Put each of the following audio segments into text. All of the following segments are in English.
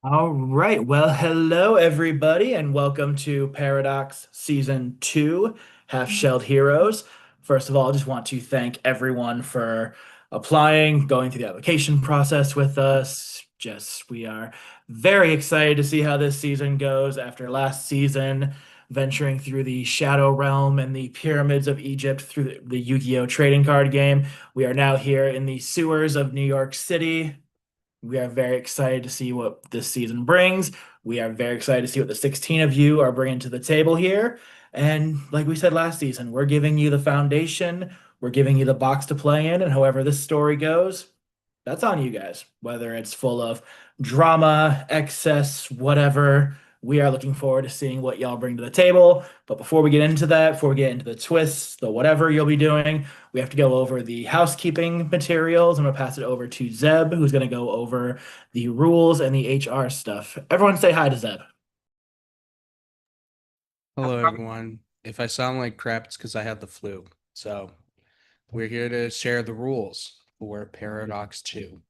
All right. Well, hello, everybody, and welcome to Paradox Season 2, Half-Shelled Heroes. First of all, I just want to thank everyone for applying, going through the application process with us. We are very excited to see how this season goes after last season, venturing through the Shadow Realm and the pyramids of Egypt through the Yu-Gi-Oh! Trading card game. We are now here in the sewers of New York City. We are very excited to see what this season brings. We are very excited to see what the 16 of you are bringing to the table here. And like we said last season, we're giving you the foundation, we're giving you the box to play in, and however this story goes, that's on you guys. Whether it's full of drama, excess, whatever, we are looking forward to seeing what y'all bring to the table. But before we get into that, before we get into the twists, the whatever you'll be doing, we have to go over the housekeeping materials. I'm going to pass it over to Zeb, who's going to go over the rules and the HR stuff. Everyone say hi to Zeb. Hello, everyone. If I sound like crap, it's because I had the flu. So, we're here to share the rules for Paradox 2.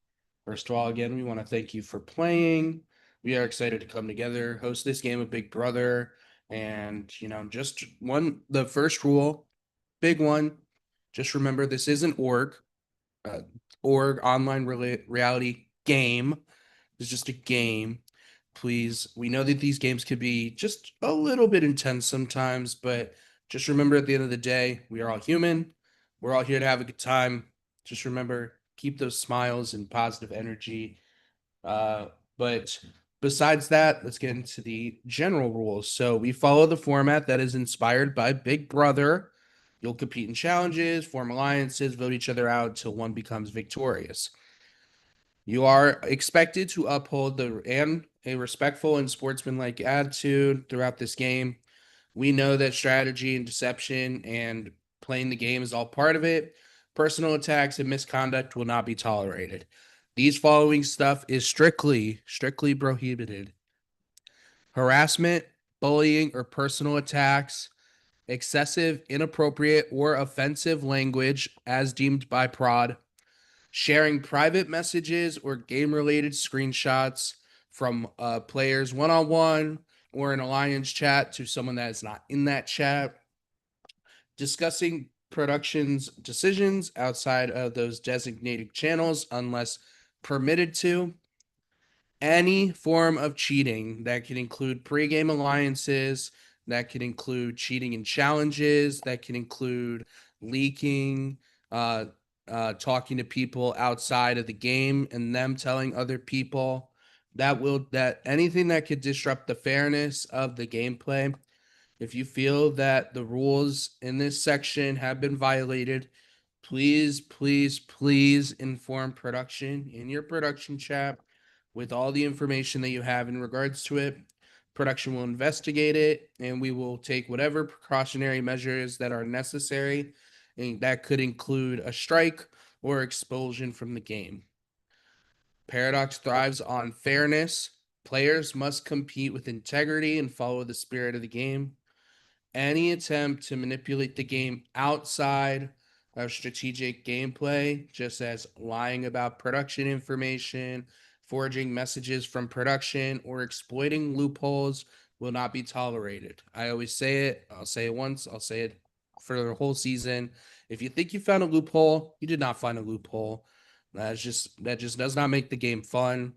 First of all, again, we want to thank you for playing. We are excited to come together, host this game of Big Brother. And, just the first rule, big one. Just remember this isn't uh, org online reality game. It's just a game. Please, we know that these games could be just a little bit intense sometimes, but just remember at the end of the day, we are all human. We're all here to have a good time. Just remember, keep those smiles and positive energy. But besides that, let's get into the general rules. So we follow the format that is inspired by Big Brother. You'll compete in challenges, form alliances, vote each other out until one becomes victorious. You are expected to uphold a respectful and sportsmanlike attitude throughout this game. We know that strategy and deception and playing the game is all part of it. Personal attacks and misconduct will not be tolerated. These following stuff is strictly prohibited. Harassment, bullying, or personal attacks, excessive, inappropriate, or offensive language as deemed by prod, sharing private messages or game related screenshots from players one on one or an alliance chat to someone that is not in that chat, discussing production's decisions outside of those designated channels unless permitted to. Any form of cheating that can include pregame alliances, that can include cheating in challenges, that can include leaking, uh, talking to people outside of the game and them telling other people that anything that could disrupt the fairness of the gameplay. If you feel that the rules in this section have been violated, please inform production in your production chat with all the information that you have in regards to it. Production will investigate it and we will take whatever precautionary measures that are necessary. And that could include a strike or expulsion from the game. Paradox thrives on fairness. Players must compete with integrity and follow the spirit of the game. Any attempt to manipulate the game outside of strategic gameplay, just as lying about production information, forging messages from production, or exploiting loopholes, will not be tolerated. I always say it, I'll say it once, I'll say it for the whole season. If you think you found a loophole, you did not find a loophole. That just does not make the game fun.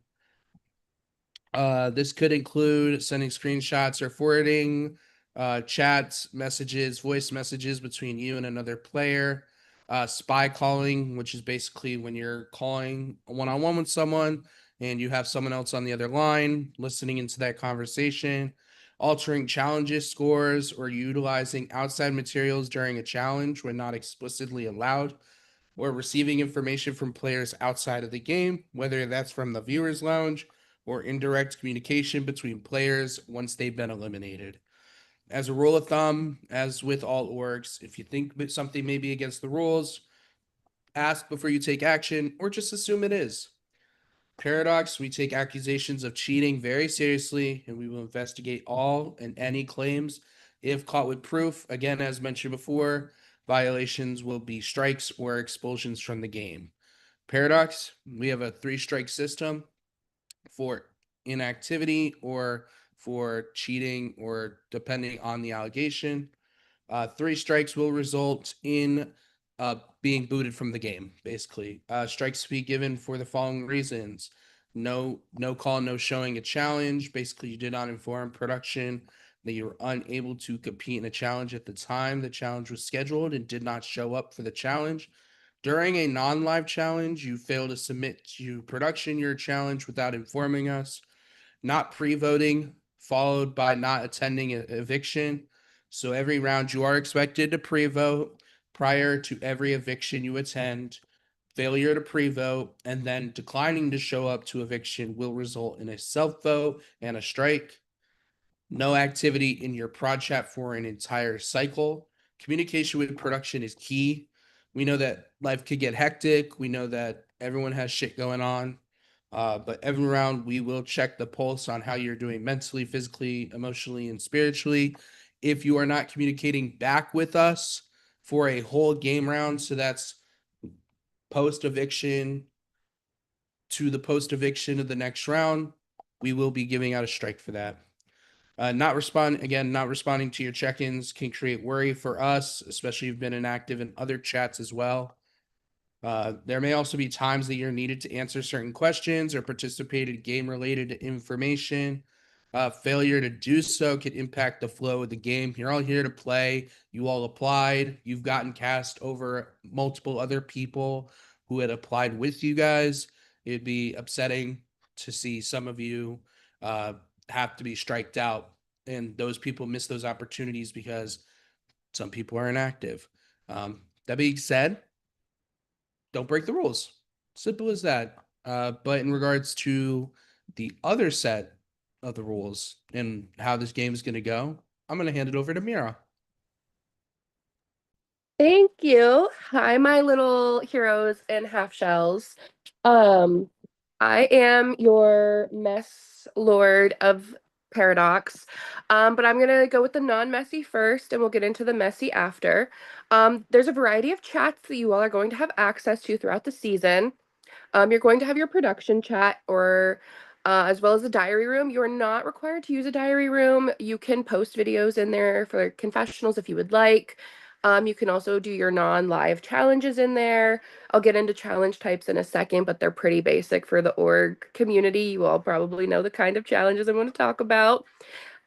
This could include sending screenshots or forwarding chats, messages, voice messages between you and another player. Spy calling, which is basically when you're calling one on one with someone and you have someone else on the other line listening into that conversation. Altering challenges scores or utilizing outside materials during a challenge when not explicitly allowed, or receiving information from players outside of the game, whether that's from the viewers lounge or indirect communication between players once they've been eliminated. As a rule of thumb, as with all orgs, if you think that something may be against the rules, ask before you take action or just assume it is. Paradox, we take accusations of cheating very seriously and we will investigate all and any claims. If caught with proof, again, as mentioned before, violations will be strikes or expulsions from the game. Paradox, we have a 3 strike system for inactivity or for cheating or depending on the allegation. 3 strikes will result in being booted from the game, basically. Strikes to be given for the following reasons: no call, no showing a challenge. Basically, you did not inform production that you were unable to compete in a challenge at the time the challenge was scheduled and did not show up for the challenge. During a non-live challenge, you fail to submit to production your challenge without informing us. Not pre-voting, followed by not attending an eviction. So every round you are expected to pre-vote prior to every eviction you attend. Failure to pre-vote and then declining to show up to eviction will result in a self-vote and a strike. No activity in your prod chat for an entire cycle. Communication with production is key. We know that life could get hectic. We know that everyone has shit going on. But every round, we will check the pulse on how you're doing mentally, physically, emotionally, and spiritually. If you are not communicating back with us for a whole game round, so that's post eviction to the post eviction of the next round, we will be giving out a strike for that. Not responding to your check-ins can create worry for us, especially if you've been inactive in other chats as well. There may also be times that you're needed to answer certain questions or participate in game-related information. Failure to do so could impact the flow of the game. You're all here to play. You all applied. You've gotten cast over multiple other people who had applied with you guys. It'd be upsetting to see some of you have to be striked out, and those people miss those opportunities because some people are inactive. That being said, don't break the rules. Simple as that. But in regards to the other set of the rules and how this game is going to go, I'm going to hand it over to Mira. Thank you. Hi, my little heroes and half shells. Um, I am your mess lord of Paradox. But I'm gonna go with the non-messy first, and we'll get into the messy after. There's a variety of chats that you all are going to have access to throughout the season. You're going to have your production chat or as well as the diary room. You're not required to use a diary room. You can post videos in there for confessionals if you would like. You can also do your non-live challenges in there. I'll get into challenge types in a second, but they're pretty basic for the org community. You all probably know the kind of challenges I'm going to talk about.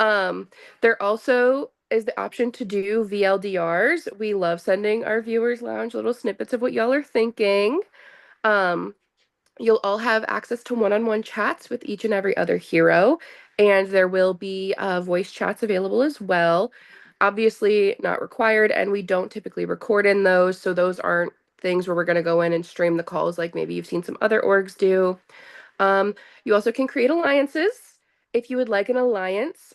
There also is the option to do VLDRs. We love sending our viewers lounge little snippets of what y'all are thinking. Um, You'll all have access to one-on-one chats with each and every other hero, and there will be voice chats available as well. Obviously, not required, and we don't typically record in those, so those aren't things where we're going to go in and stream the calls like maybe you've seen some other orgs do. You also can create alliances. If you would like an alliance,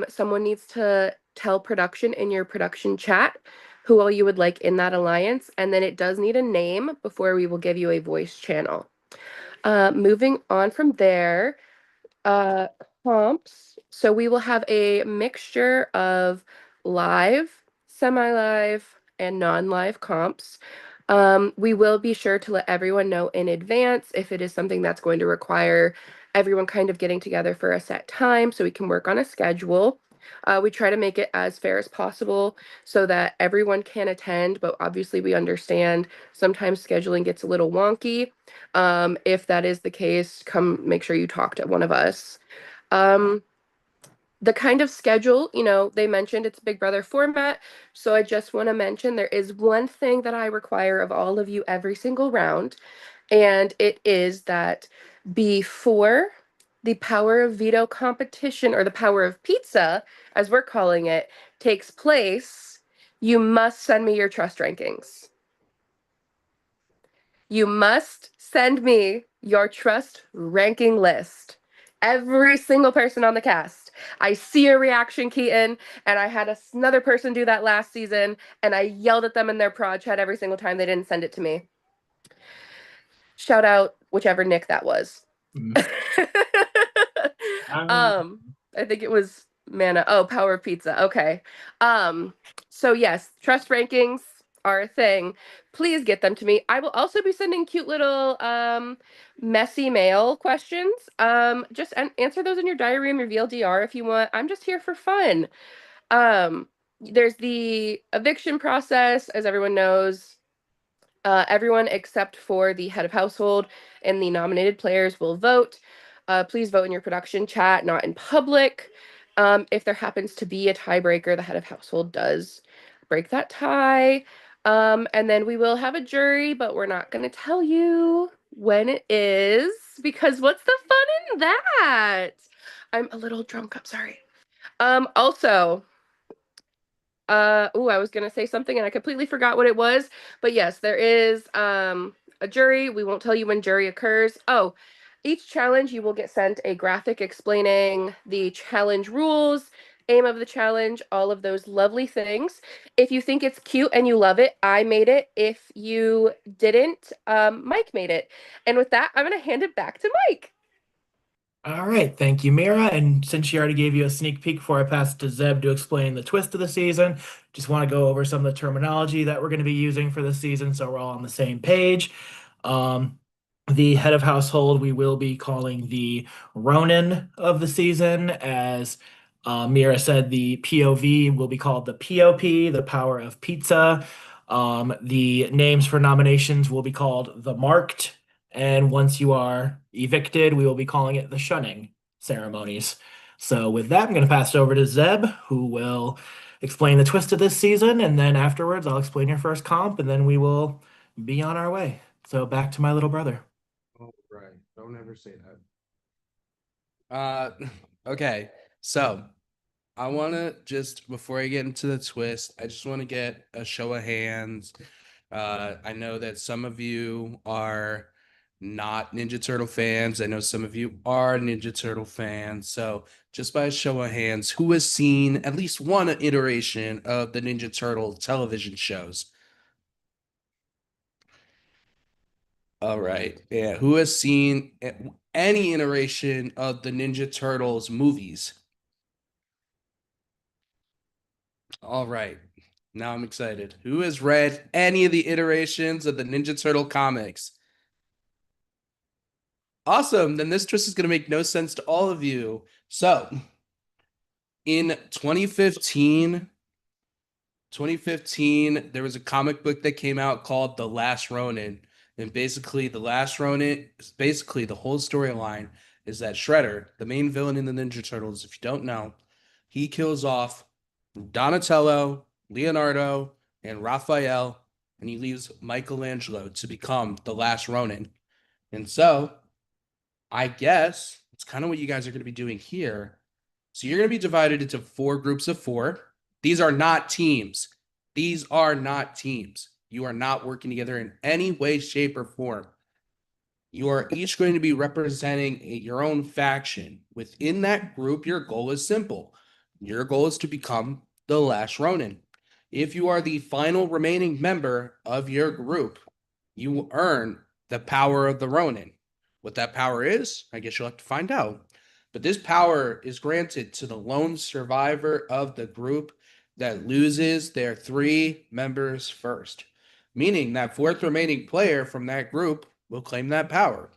someone needs to tell production in your production chat who all you would like in that alliance, and then it does need a name before we will give you a voice channel. Moving on from there, uh, comps. So we will have a mixture of live, semi-live, and non-live comps. We will be sure to let everyone know in advance if it is something that's going to require everyone kind of getting together for a set time so we can work on a schedule. We try to make it as fair as possible so that everyone can attend, but obviously we understand sometimes scheduling gets a little wonky. If that is the case, come make sure you talk to one of us. Um, the kind of schedule, they mentioned it's Big Brother format. So I just want to mention there is one thing that I require of all of you every single round, and it is that before the Power of Veto competition, or the Power of Pizza, as we're calling it, takes place, you must send me your trust rankings. You must send me your trust ranking list. Every single person on the cast. I see your reaction, Keaton, and I had another person do that last season, and I yelled at them in their prod chat every single time they didn't send it to me. Shout out whichever Nick that was. I think it was Mana. Oh, Power Pizza. Okay. So yes, trust rankings are a thing, please get them to me. I will also be sending cute little messy mail questions. Just answer those in your diary room, your VLDR if you want. I'm just here for fun. There's the eviction process, as everyone knows. Everyone except for the head of household and the nominated players will vote. Please vote in your production chat, not in public. If there happens to be a tiebreaker, the head of household does break that tie. And then we will have a jury, but we're not going to tell you when it is because what's the fun in that? I'm a little drunk. I'm sorry. Also, I was gonna say something and I completely forgot what it was. But yes, there is a jury. We won't tell you when jury occurs. Oh, each challenge you will get sent a graphic explaining the challenge rules, aim of the challenge, all of those lovely things. If you think it's cute and you love it, I made it. If you didn't, Mike made it. And with that, I'm gonna hand it back to Mike. All right, thank you, Mira. And since she already gave you a sneak peek before I pass it to Zeb to explain the twist of the season, just want to go over some of the terminology that we're going to be using for this season so we're all on the same page. Um, the head of household we will be calling the Ronin of the season. As Mira said, the POV will be called the POP, the power of pizza. The names for nominations will be called the Marked. And once you are evicted, we will be calling it the shunning ceremonies. So with that, I'm going to pass it over to Zeb, who will explain the twist of this season, and then afterwards I'll explain your first comp, and then we will be on our way. So back to my little brother. Oh, right. Don't ever say that. Okay. So I want to just, before I get into the twist, I just want to get a show of hands. I know that some of you are not Ninja Turtle fans. I know some of you are Ninja Turtle fans. So just by a show of hands, who has seen at least one iteration of the Ninja Turtle television shows? All right. Yeah. Who has seen any iteration of the Ninja Turtles movies? All right. Now I'm excited. Who has read any of the iterations of the Ninja Turtle comics? Awesome. Then this twist is going to make no sense to all of you. So, in 2015, there was a comic book that came out called The Last Ronin. And basically, The Last Ronin, basically the whole storyline is that Shredder, the main villain in the Ninja Turtles, if you don't know, he kills off Donatello, Leonardo, and Raphael, and he leaves Michelangelo to become the last Ronin. And so, I guess it's kind of what you guys are going to be doing here. So you're going to be divided into 4 groups of 4. These are not teams. These are not teams. You are not working together in any way, shape, or form. You are each going to be representing your own faction. Within that group, your goal is simple. Your goal is to become the last Ronin. If you are the final remaining member of your group, you earn the power of the Ronin. What that power is, I guess you'll have to find out. But this power is granted to the lone survivor of the group that loses their 3 members first, meaning that 4th remaining player from that group will claim that power.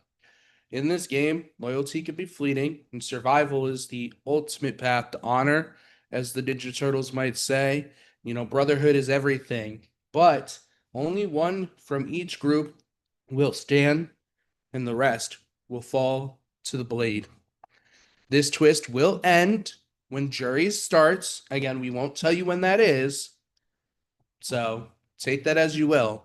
In this game, loyalty can be fleeting, and survival is the ultimate path to honor, as the Ninja Turtles might say. You know, brotherhood is everything, but only one from each group will stand, and the rest will fall to the blade. This twist will end when jury starts. Again, we won't tell you when that is, so take that as you will.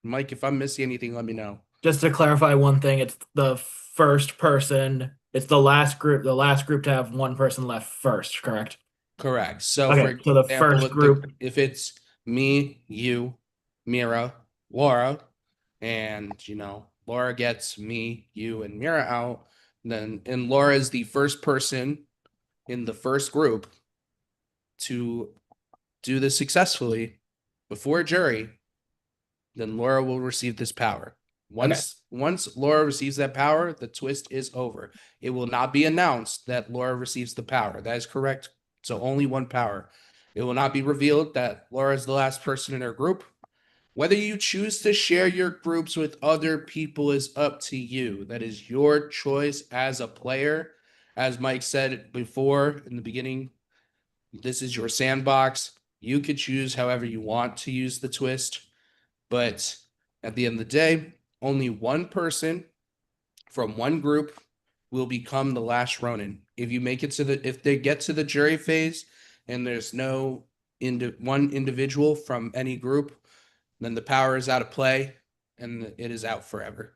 Mike, if I'm missing anything, let me know. Just to clarify one thing, it's the first person, it's the last group to have one person left first, correct? Correct. So, Okay, for so the example, first group, if it's me, you, Mira, Laura, and Laura gets me, you, and Mira out, and Laura is the first person in the first group to do this successfully before jury, then Laura will receive this power. Once Laura receives that power, the twist is over. It will not be announced that Laura receives the power. That is correct. So only one power. It will not be revealed that Laura is the last person in her group. Whether you choose to share your groups with other people is up to you. That is your choice as a player. As Mike said before in the beginning, this is your sandbox. You could choose however you want to use the twist, but at the end of the day, only one person from one group will become the last Ronin. If they get to the jury phase and there's no one individual from any group, then the power is out of play and it is out forever.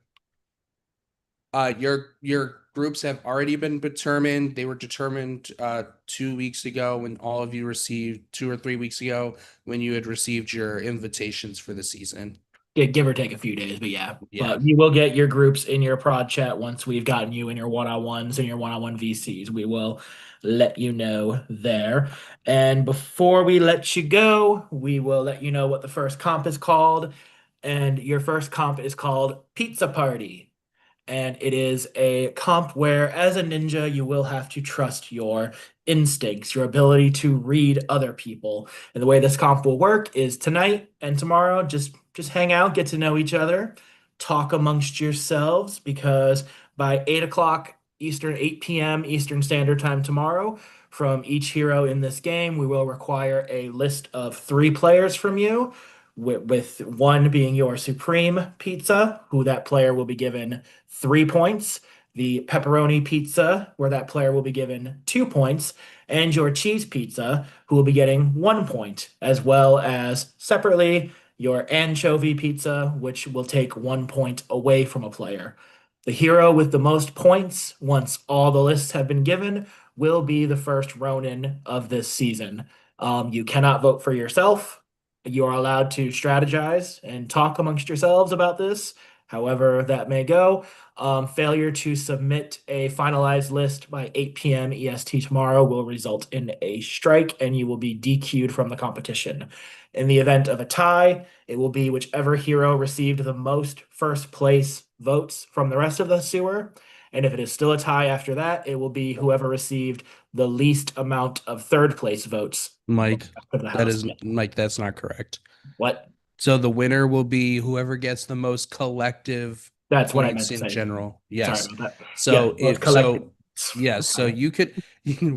Your groups have already been determined. They were determined 2 weeks ago when all of you received 2 or 3 weeks ago when you had received your invitations for the season. Yeah, give or take a few days, but yeah. Yeah. But you will get your groups in your prod chat once we've gotten you in your one-on-ones and your one-on-one VCs. We will let you know there. And before we let you go, we will let you know what the first comp is called. And your first comp is called Pizza Party. And it is a comp where, as a ninja, you will have to trust your instincts, your ability to read other people. And the way this comp will work is tonight and tomorrow, just hang out, get to know each other, talk amongst yourselves, because by 8 o'clock Eastern, 8 p.m. Eastern Standard Time tomorrow, from each hero in this game, we will require a list of 3 players from you, with one being your supreme pizza, who that player will be given 3 points, the pepperoni pizza, where that player will be given 2 points, and your cheese pizza, who will be getting 1 point, as well as separately your anchovy pizza, which will take 1 point away from a player. The hero with the most points, once all the lists have been given, will be the first Ronin of this season. You cannot vote for yourself. You are allowed to strategize and talk amongst yourselves about this, however that may go. Failure to submit a finalized list by 8 p.m. EST tomorrow will result in a strike and you will be DQ'd from the competition. In the event of a tie, it will be whichever hero received the most first place votes from the rest of the sewer. And if it is still a tie after that, it will be whoever received the least amount of third place votes. Mike, For the house. that's not correct. What? So the winner will be whoever gets the most collective That's what I meant points to in say. general. Yes. Sorry about that. So Yeah, yes, so you can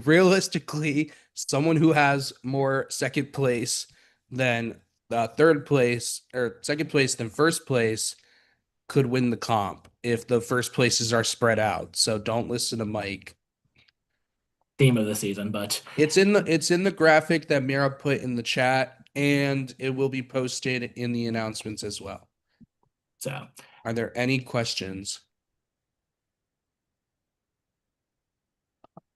realistically, someone who has more second place than third place, or second place than first place, could win the comp if the first places are spread out. So don't listen to Mike. Theme of the season, but It's in the graphic that Mira put in the chat, and it will be posted in the announcements as well. so Are there any questions?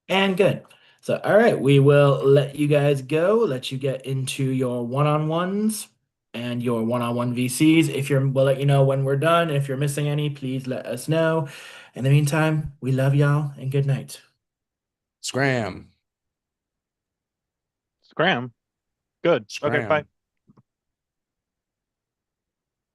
and good. So all right, we will let you guys go, let you get into your one-on-ones and your one-on-one VCs. We'll let you know when we're done. If you're missing any, please let us know. In the meantime, we love y'all and good night. Scram. Scram. Good. Okay, Scram. bye.